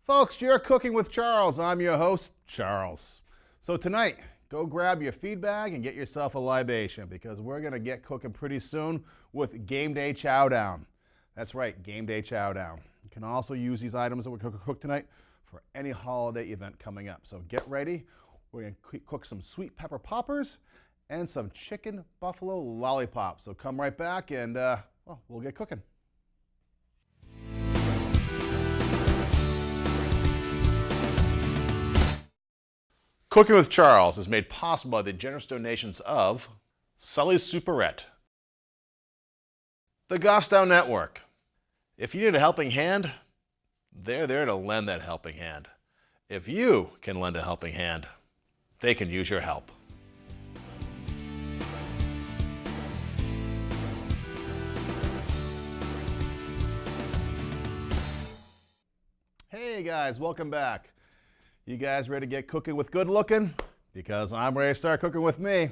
Folks, you're cooking with Charles. I'm your host, Charles. So tonight, go grab your feed bag and get yourself a libation because we're going to get cooking pretty soon with Game Day Chowdown. That's right, Game Day Chowdown. You can also use these items that we're going to cook tonight for any holiday event coming up. So get ready. We're going to cook some sweet pepper poppers and some chicken buffalo lollipops. So come right back and well, we'll get cooking. Cooking with Charles is made possible by the generous donations of Sully's Superette, the Goffstown Network. If you need a helping hand, they're there to lend that helping hand. If you can lend a helping hand, they can use your help. Hey guys, welcome back. You guys ready to get cooking with good looking? Because I'm ready to start cooking with me.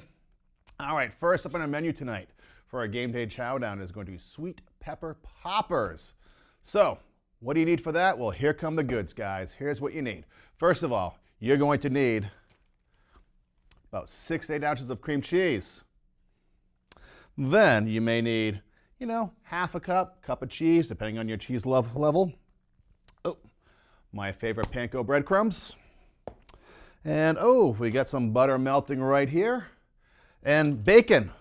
All right, first up on our menu tonight for our Game Day Chowdown is going to be sweet pepper poppers. So, what do you need for that? Well, here come the goods, guys. Here's what you need. First of all, you're going to need about 6 to 8 ounces of cream cheese. Then you may need, half a cup of cheese, depending on your cheese love level. Oh, my favorite panko breadcrumbs. And we got some butter melting right here. And bacon.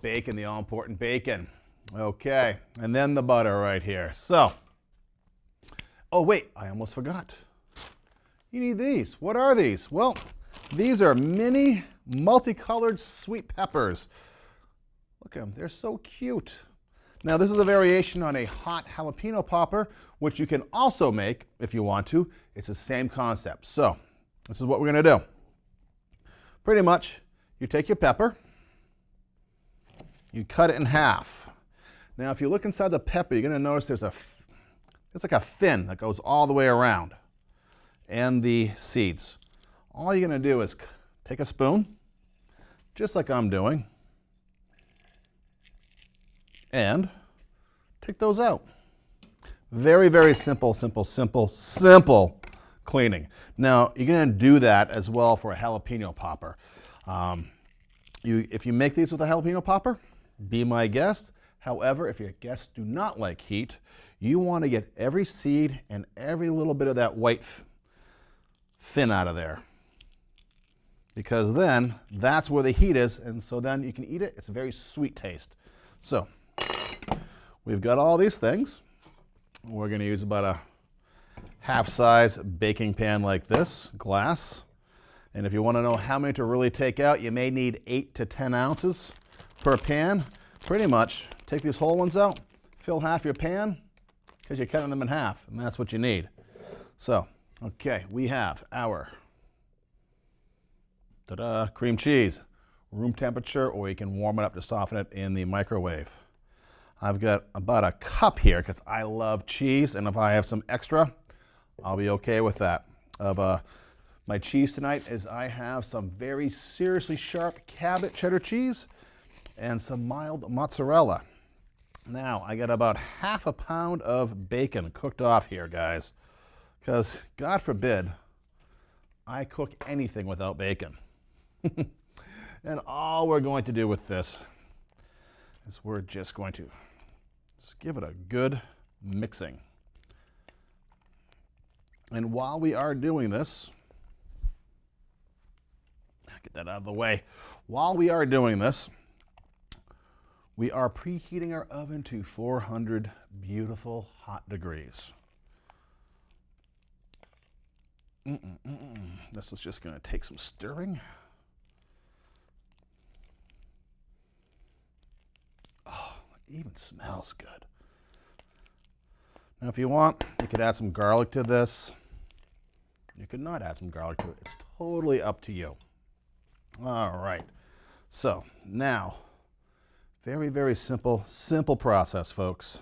Bacon, the all-important bacon. Okay, and then the butter right here. So, oh wait, I almost forgot. You need these. What are these? Well, these are mini multicolored sweet peppers. Look at them, they're so cute. Now this is a variation on a hot jalapeno popper, which you can also make if you want to. It's the same concept. So, this is what we're going to do. Pretty much, you take your pepper, you cut it in half. Now, if you look inside the pepper, you're going to notice there's like a fin that goes all the way around, and the seeds. All you're going to do is take a spoon, just like I'm doing, and take those out. Very, very simple cleaning. Now, you're going to do that as well for a jalapeno popper. If you make these with a jalapeno popper, be my guest. However, if your guests do not like heat, you want to get every seed and every little bit of that white fin out of there. Because then, that's where the heat is, and so then you can eat it. It's a very sweet taste. So, we've got all these things. We're going to use about a half-size baking pan like this, glass. And if you want to know how many to really take out, you may need 8 to 10 ounces per pan. Pretty much, take these whole ones out, fill half your pan, because you're cutting them in half, and that's what you need. So, okay, we have our cream cheese, room temperature, or you can warm it up to soften it in the microwave. I've got about a cup here, because I love cheese, and if I have some extra, I'll be okay with that. My cheese tonight is I have some very seriously sharp Cabot cheddar cheese and some mild mozzarella. Now, I got about half a pound of bacon cooked off here, guys, because God forbid I cook anything without bacon. And all we're going to do with this is we're just going to give it a good mixing. And while we are doing this, get that out of the way. While we are doing this, we are preheating our oven to 400 beautiful hot degrees. This is just going to take some stirring. Oh, it even smells good. Now, if you want, you could add some garlic to this. You could not add some garlic to it. It's totally up to you. All right. So now, very, very simple process, folks.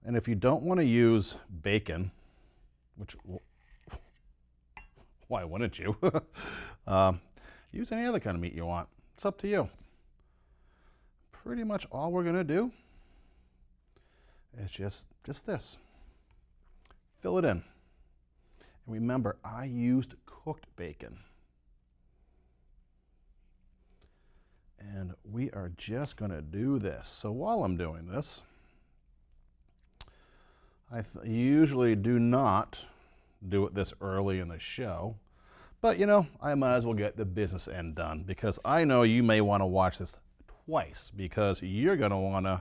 And if you don't want to use bacon, which, why wouldn't you? Use any other kind of meat you want. It's up to you. Pretty much all we're going to do is just this. fill it in. And remember, I used cooked bacon. And we are just going to do this. So while I'm doing this, I usually do not do it this early in the show. But, you know, I might as well get the business end done because I know you may want to watch this twice because you're going to want to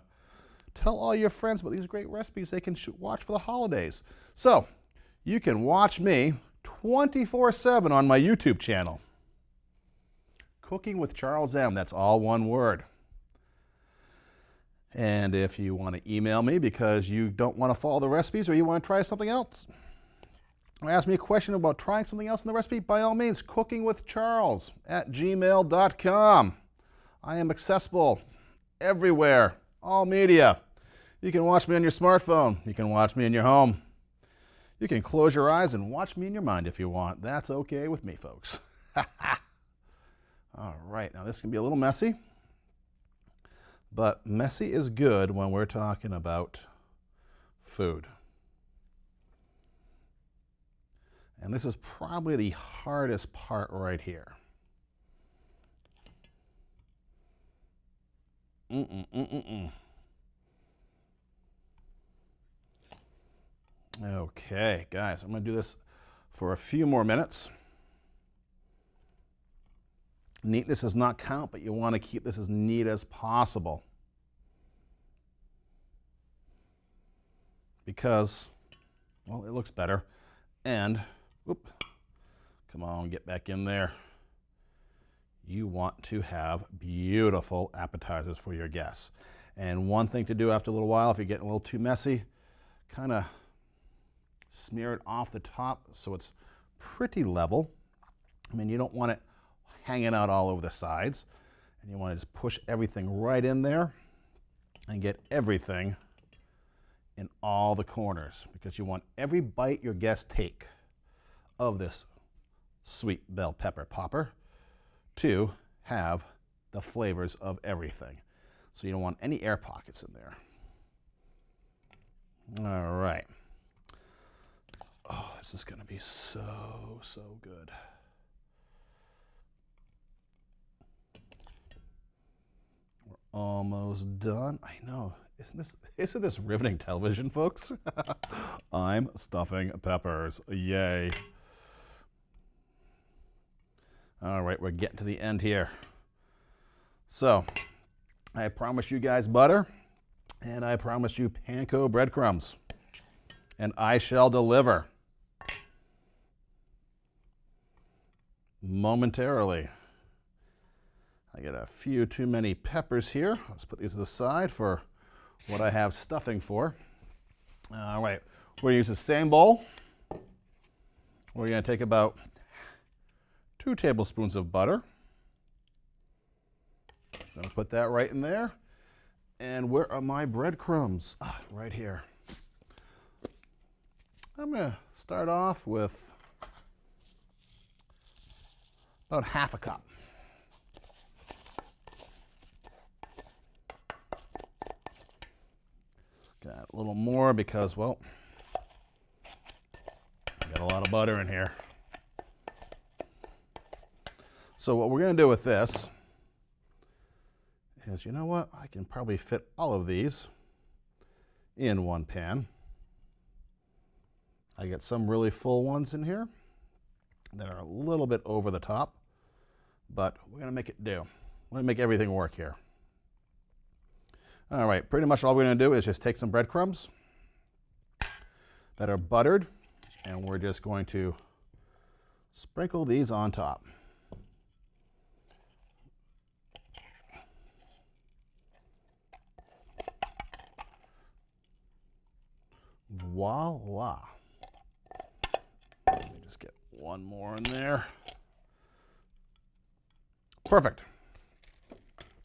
tell all your friends about these great recipes they can watch for the holidays. So you can watch me 24/7 on my YouTube channel. Cooking with Charles M. That's all one word. And if you want to email me because you don't want to follow the recipes or you want to try something else, or ask me a question about trying something else in the recipe, by all means, cookingwithcharles@gmail.com. I am accessible everywhere, all media. You can watch me on your smartphone. You can watch me in your home. You can close your eyes and watch me in your mind if you want. That's okay with me, folks. All right, now this can be a little messy, but messy is good when we're talking about food. And this is probably the hardest part right here. Okay, guys, I'm going to do this for a few more minutes. Neatness does not count, but you want to keep this as neat as possible. Because, well, it looks better. And, whoop, come on, get back in there. You want to have beautiful appetizers for your guests. And one thing to do after a little while, if you're getting a little too messy, kind of smear it off the top so it's pretty level. I mean, you don't want it hanging out all over the sides. And you want to just push everything right in there and get everything in all the corners because you want every bite your guests take of this sweet bell pepper popper to have the flavors of everything. So you don't want any air pockets in there. All right. Oh, this is going to be so, so good. We're almost done. I know. Isn't this riveting television, folks? I'm stuffing peppers. Yay. All right, we're getting to the end here. So, I promised you guys butter, and I promised you panko breadcrumbs, and I shall deliver momentarily. I get a few too many peppers here. Let's put these to the side for what I have stuffing for. All right, we're going to use the same bowl. We're going to take about 2 tablespoons of butter. I'm going to put that right in there. And where are my breadcrumbs? Ah, right here. I'm going to start off with about half a cup. Got a little more because, well, I got a lot of butter in here. So what we're going to do with this is, you know what? I can probably fit all of these in one pan. I get some really full ones in here that are a little bit over the top, but we're going to make it do. We're going to make everything work here. All right, pretty much all we're going to do is just take some breadcrumbs that are buttered, and we're just going to sprinkle these on top. Voila. Let me just get one more in there. Perfect.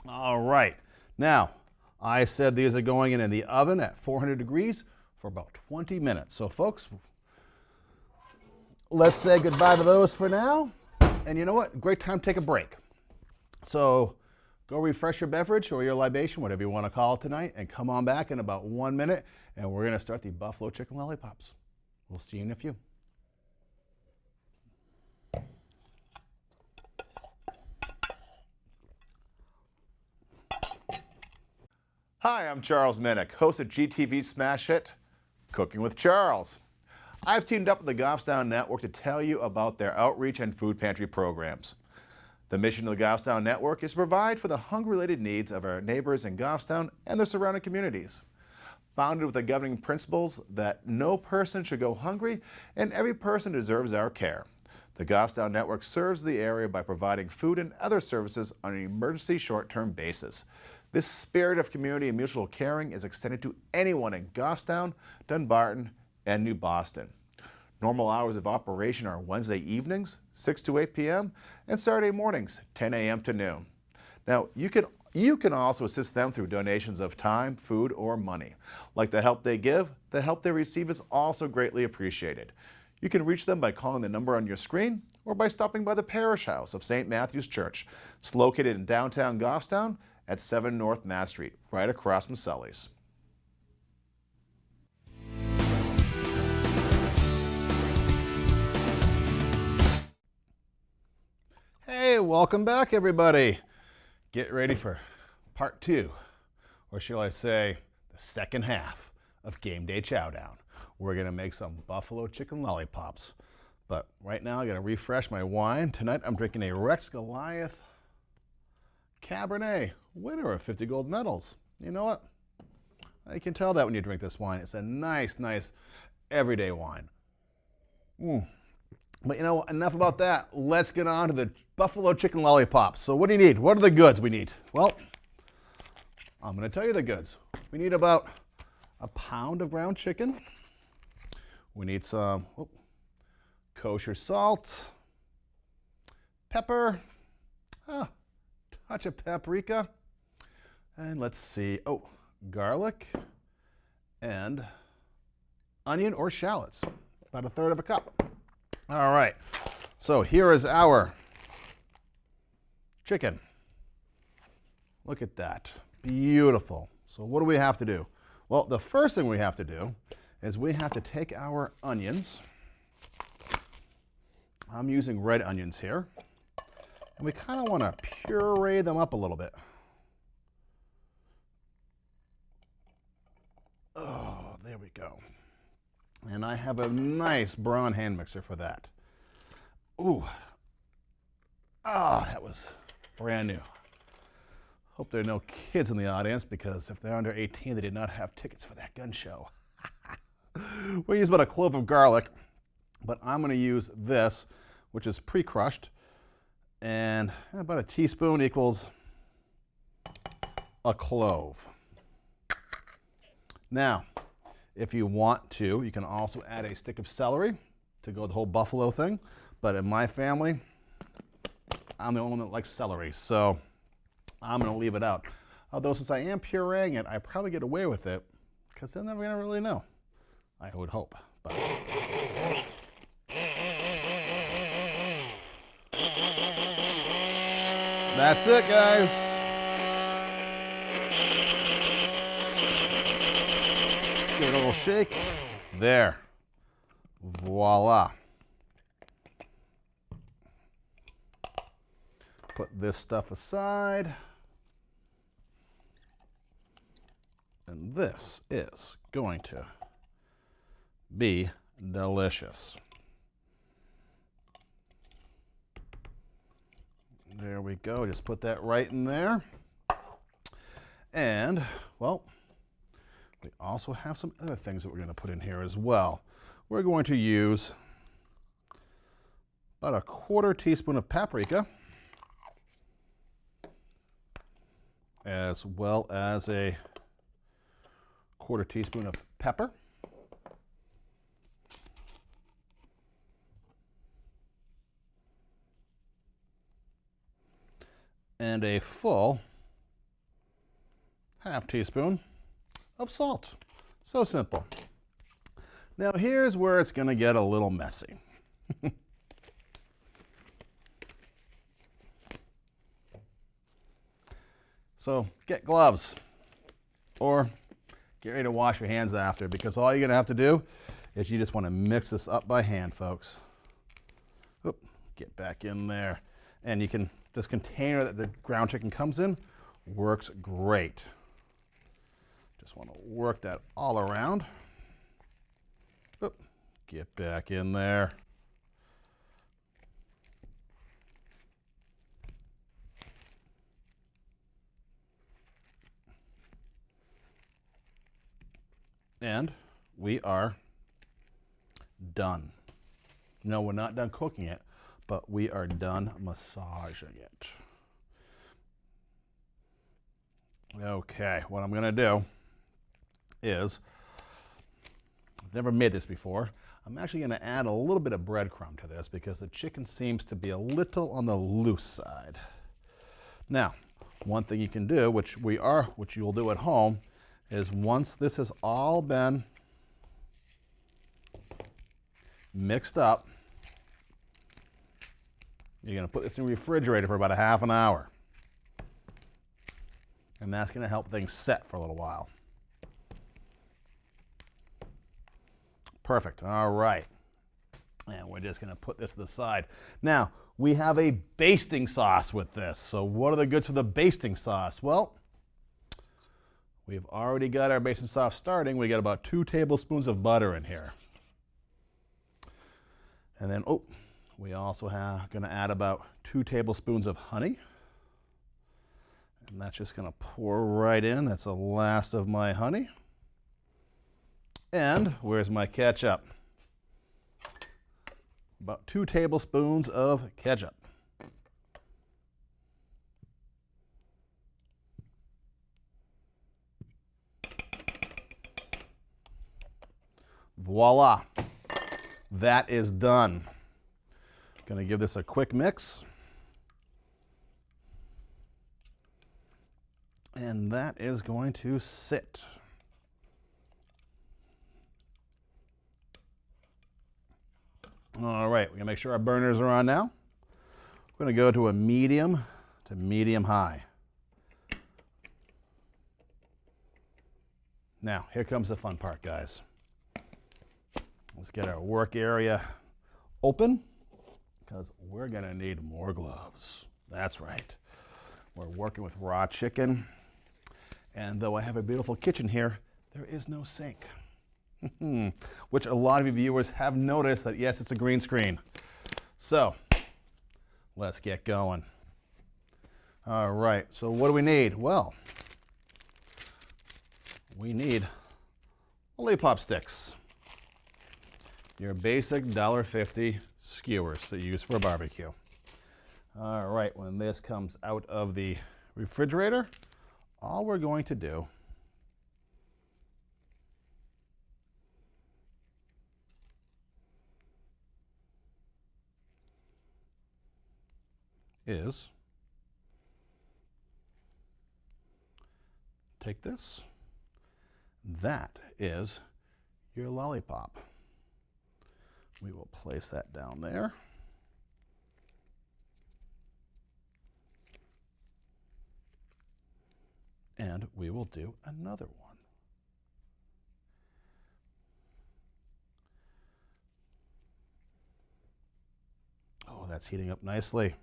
All right. Now, I said these are going in the oven at 400 degrees for about 20 minutes. So, folks, let's say goodbye to those for now. And you know what? Great time to take a break. So, go refresh your beverage or your libation, whatever you want to call it tonight, and come on back in about 1 minute, and we're going to start the buffalo chicken lollipops. We'll see you in a few. Hi, I'm Charles Minnick, host of GTV's smash hit, Cooking with Charles. I've teamed up with the Goffstown Network to tell you about their outreach and food pantry programs. The mission of the Goffstown Network is to provide for the hunger-related needs of our neighbors in Goffstown and their surrounding communities. Founded with the governing principles that no person should go hungry and every person deserves our care. The Goffstown Network serves the area by providing food and other services on an emergency short-term basis. This spirit of community and mutual caring is extended to anyone in Goffstown, Dunbarton, and New Boston. Normal hours of operation are Wednesday evenings, 6 to 8 p.m., and Saturday mornings, 10 a.m. to noon. Now, you can also assist them through donations of time, food, or money. Like the help they give, the help they receive is also greatly appreciated. You can reach them by calling the number on your screen or by stopping by the Parish House of St. Matthew's Church. It's located in downtown Goffstown at 7 North Mass Street, right across from Sully's. Hey, welcome back, everybody. Get ready for part 2, or shall I say, the second half of Game Day Chowdown. We're gonna make some buffalo chicken lollipops. But right now, I gotta refresh my wine. Tonight, I'm drinking a Rex Goliath Cabernet, winner of 50 gold medals. You know what? You can tell that when you drink this wine. It's a nice, nice everyday wine. But you know, enough about that. Let's get on to the buffalo chicken lollipops. So what do you need? What are the goods we need? Well, I'm going to tell you the goods. We need about a pound of ground chicken. We need some kosher salt, pepper, touch of paprika, and let's see, garlic and onion or shallots, about 1/3 cup. All right, so here is our chicken. Look at that, beautiful. So what do we have to do? Well, the first thing we have to do is we have to take our onions. I'm using red onions here. And we kind of want to puree them up a little bit. Oh, there we go. And I have a nice Braun hand mixer for that. Ooh. Ah, that was brand new. Hope there are no kids in the audience, because if they're under 18, they did not have tickets for that gun show. We'll use about a clove of garlic, but I'm going to use this, which is pre-crushed, and about a teaspoon equals a clove. Now, if you want to, you can also add a stick of celery to go with the whole buffalo thing, but in my family, I'm the only one that likes celery, so I'm going to leave it out. Although since I am pureeing it, I probably get away with it, because they're never going to really know. I would hope. But that's it, guys. Give it a little shake. There. Voila. Put this stuff aside. And this is going to be delicious. There we go. Just put that right in there. And, well, we also have some other things that we're going to put in here as well. We're going to use about 1/4 teaspoon of paprika, as well as a 1/4 teaspoon of pepper. And a full 1/2 teaspoon of salt. So simple. Now here's where it's going to get a little messy. So get gloves, or get ready to wash your hands after, because all you're going to have to do is you just want to mix this up by hand, folks. Oop, get back in there. And you can, this container that the ground chicken comes in works great. Just want to work that all around. Oop, get back in there. And we are done. No, we're not done cooking it, but we are done massaging it. Okay, what I'm gonna do is, I've never made this before, I'm actually gonna add a little bit of breadcrumb to this because the chicken seems to be a little on the loose side. Now, one thing you can do, which you will do at home, is once this has all been mixed up, you're going to put this in the refrigerator for about a half an hour. And that's going to help things set for a little while. Perfect. All right. And we're just going to put this to the side. Now, we have a basting sauce with this. So what are the goods for the basting sauce? Well, we've already got our basting sauce starting. We got about 2 tablespoons of butter in here. And then, we also going to add about 2 tablespoons of honey. And that's just going to pour right in. That's the last of my honey. And where's my ketchup? About 2 tablespoons of ketchup. Voila, that is done. Gonna give this a quick mix. And that is going to sit. All right, we're gonna make sure our burners are on now. We're gonna go to a medium to medium high. Now, here comes the fun part, guys. Let's get our work area open because we're gonna need more gloves. That's right. We're working with raw chicken. And though I have a beautiful kitchen here, there is no sink. Which a lot of you viewers have noticed that, yes, it's a green screen. So, let's get going. All right, so what do we need? Well, we need Lollipop sticks. Your basic $1.50 skewers that you use for a barbecue. All right, when this comes out of the refrigerator, all we're going to do is take this. That is your lollipop. We will place that down there. And we will do another one. Oh, that's heating up nicely.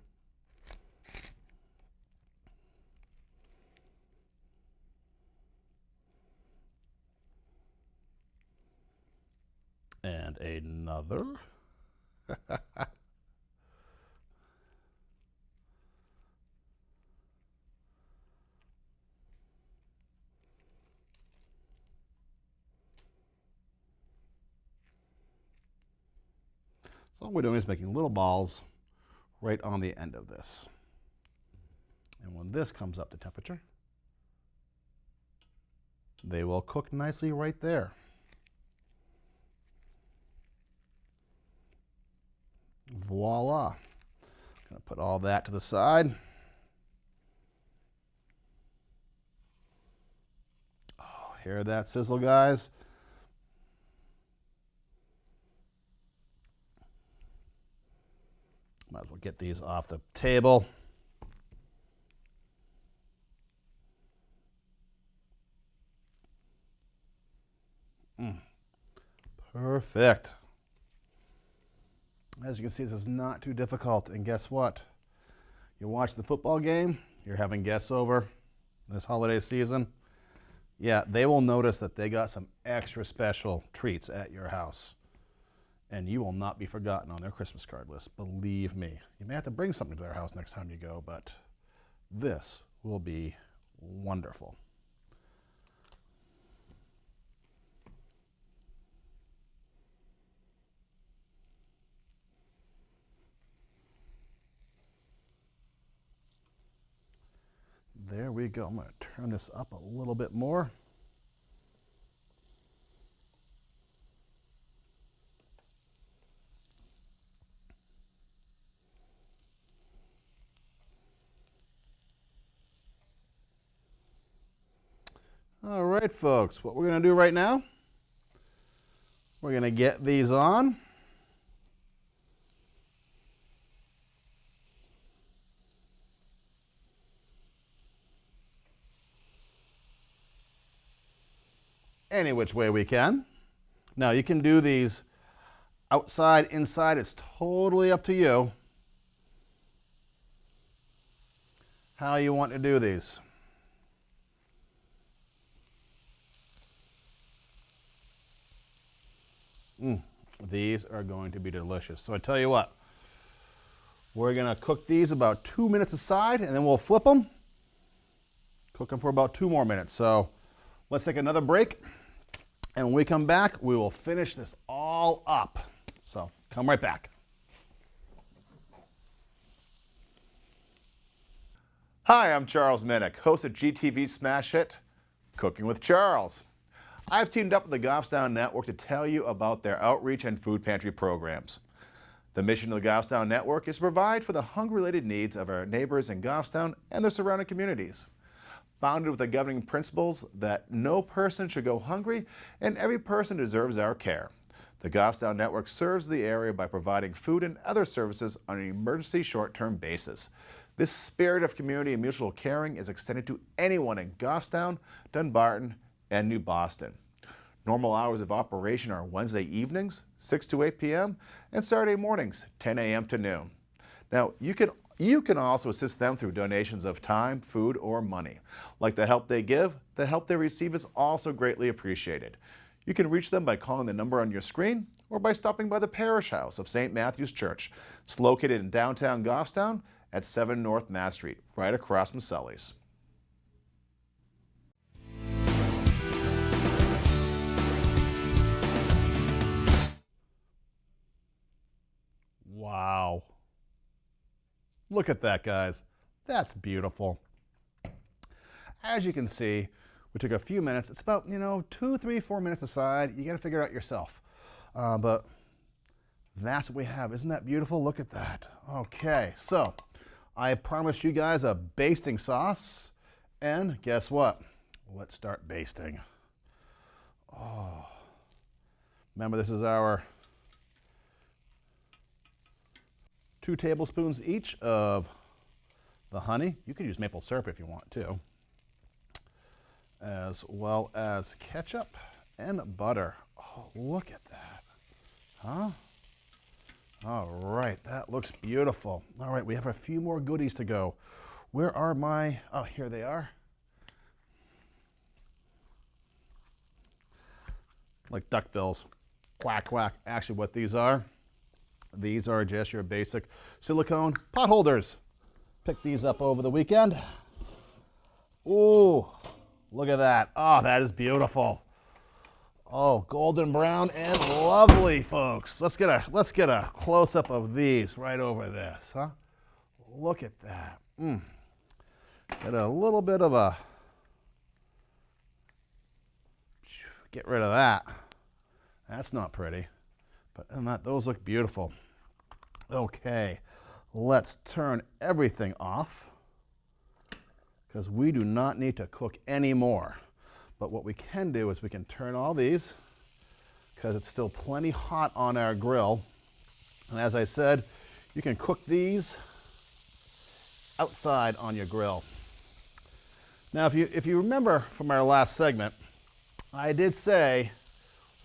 And another. So all we're doing is making little balls right on the end of this. And when this comes up to temperature, they will cook nicely right there. Voila. Gonna put all that to the side. Oh, hear that sizzle, guys? Might as well get these off the table. Perfect. As you can see, this is not too difficult. And guess what? You're watching the football game, you're having guests over this holiday season. Yeah, they will notice that they got some extra special treats at your house. And you will not be forgotten on their Christmas card list, believe me. You may have to bring something to their house next time you go, but this will be wonderful. There we go. I'm going to turn this up a little bit more. All right, folks, what we're going to do right now, we're going to get these on. Any which way we can. Now, you can do these outside, inside, it's totally up to you how you want to do these. These are going to be delicious. So I tell you what, we're going to cook these about 2 minutes aside, and then we'll flip them. Cook them for about 2 more minutes. So let's take another break, and when we come back, we will finish this all up. So come right back. Hi, I'm Charles Minnick, host of GTV's smash hit, Cooking with Charles. I've teamed up with the Goffstown Network to tell you about their outreach and food pantry programs. The mission of the Goffstown Network is to provide for the hunger-related needs of our neighbors in Goffstown and their surrounding communities. Founded with the governing principles that no person should go hungry and every person deserves our care. The Goffstown Network serves the area by providing food and other services on an emergency short-term basis. This spirit of community and mutual caring is extended to anyone in Goffstown, Dunbarton, and New Boston. Normal hours of operation are Wednesday evenings, 6 to 8 p.m., and Saturday mornings, 10 a.m. to noon. Now, you can also assist them through donations of time, food, or money. Like the help they give, the help they receive is also greatly appreciated. You can reach them by calling the number on your screen or by stopping by the Parish House of St. Matthew's Church. It's located in downtown Goffstown at 7 North Mass Street, right across from Sully's. Wow. Look at that, guys. That's beautiful. As you can see, we took a few minutes. It's about, 2, 3, 4 minutes aside. You got to figure it out yourself. But that's what we have. Isn't that beautiful? Look at that. Okay, so I promised you guys a basting sauce. And guess what? Let's start basting. Oh. Remember, this is our 2 tablespoons each of the honey. You could use maple syrup if you want to, as well as ketchup and butter. Oh, look at that. Huh? All right, that looks beautiful. All right, we have a few more goodies to go. Where are my, oh, here they are. Like duck bills. Quack, quack. Actually, what these are just your basic silicone pot holders. Picked these up over the weekend. Ooh, look at that. Oh, that is beautiful. Oh, golden brown and lovely, folks. Let's get a close-up of these right over this, huh? Look at that. Get a little bit of a, get rid of that. That's not pretty, but those look beautiful. Okay, let's turn everything off because we do not need to cook anymore. But what we can do is we can turn all these because it's still plenty hot on our grill. And as I said, you can cook these outside on your grill. Now, if you remember from our last segment, I did say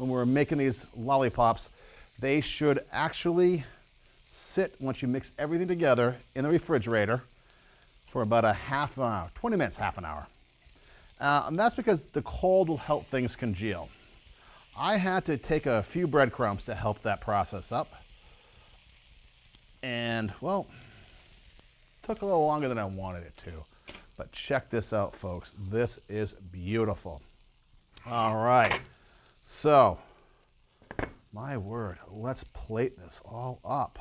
when we're making these lollipops, they should actually sit, once you mix everything together, in the refrigerator for about a half an hour, 20 minutes, half an hour. And that's because the cold will help things congeal. I had to take a few breadcrumbs to help that process up. And, well, took a little longer than I wanted it to. But check this out, folks. This is beautiful. All right. So, my word, let's plate this all up.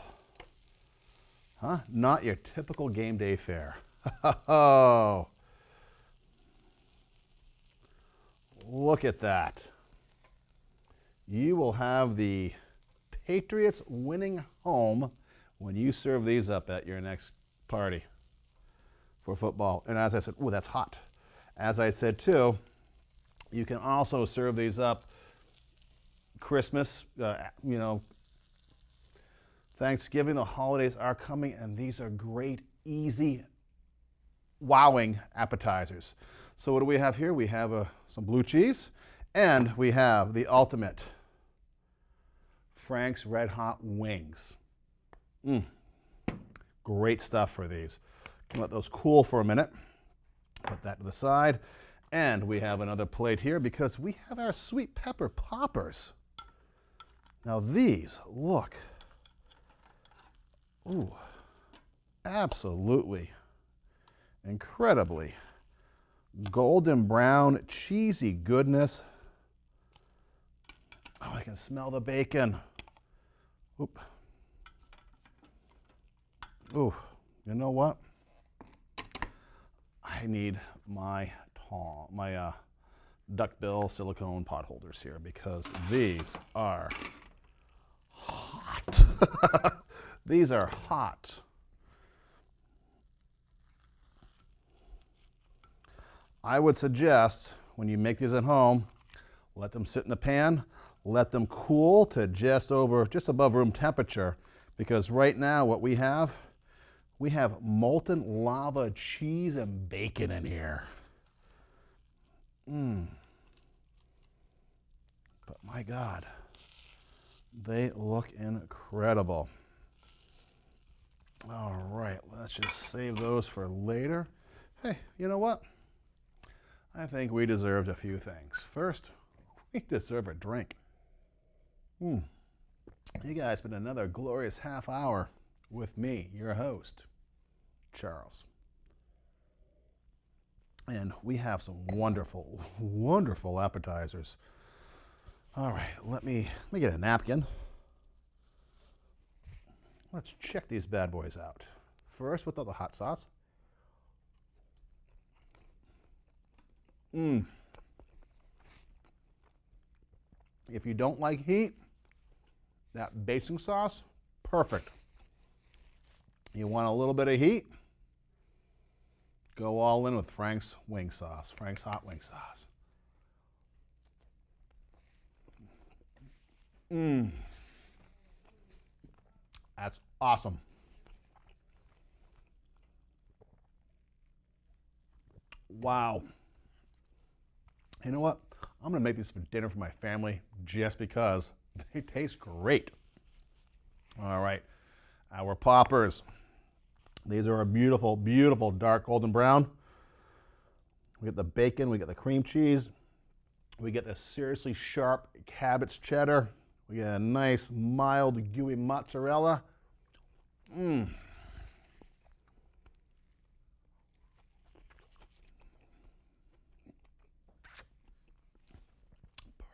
Huh? Not your typical game day fare. Oh, look at that. You will have the Patriots winning home when you serve these up at your next party for football. And as I said, ooh, that's hot. As I said too, you can also serve these up Christmas, you know, Thanksgiving, the holidays are coming, and these are great, easy, wowing appetizers. So what do we have here? We have some blue cheese, and we have the ultimate Frank's Red Hot Wings. Great stuff for these. Let those cool for a minute. Put that to the side. And we have another plate here because we have our sweet pepper poppers. Now these, look. Ooh, absolutely incredibly golden brown, cheesy goodness. Oh, I can smell the bacon. Oop. Ooh, you know what? I need my duckbill silicone pot holders here because these are hot. These are hot. I would suggest when you make these at home, let them sit in the pan, let them cool to just above room temperature, because right now what we have molten lava cheese and bacon in here. But my God, they look incredible. All right, let's just save those for later. Hey, you know what? I think we deserved a few things. First, we deserve a drink. You guys spent another glorious half hour with me, your host, Charles. And we have some wonderful, wonderful appetizers. All right, let me get a napkin. Let's check these bad boys out. First, without the hot sauce. If you don't like heat, that basting sauce, perfect. You want a little bit of heat? Go all in with Frank's wing sauce, Frank's hot wing sauce. That's awesome. Wow. You know what? I'm going to make these for dinner for my family just because they taste great. All right. Our poppers. These are a beautiful, beautiful dark golden brown. We get the bacon, we get the cream cheese, we get the seriously sharp Cabot's cheddar, we get a nice mild gooey mozzarella.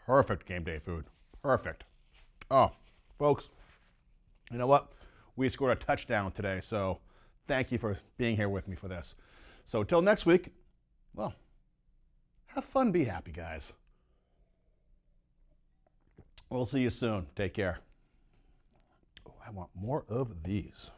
Perfect game day food. Perfect. Oh, folks, you know what? We scored a touchdown today, so thank you for being here with me for this. So till next week, well, have fun, be happy, guys. We'll see you soon. Take care. Oh, I want more of these.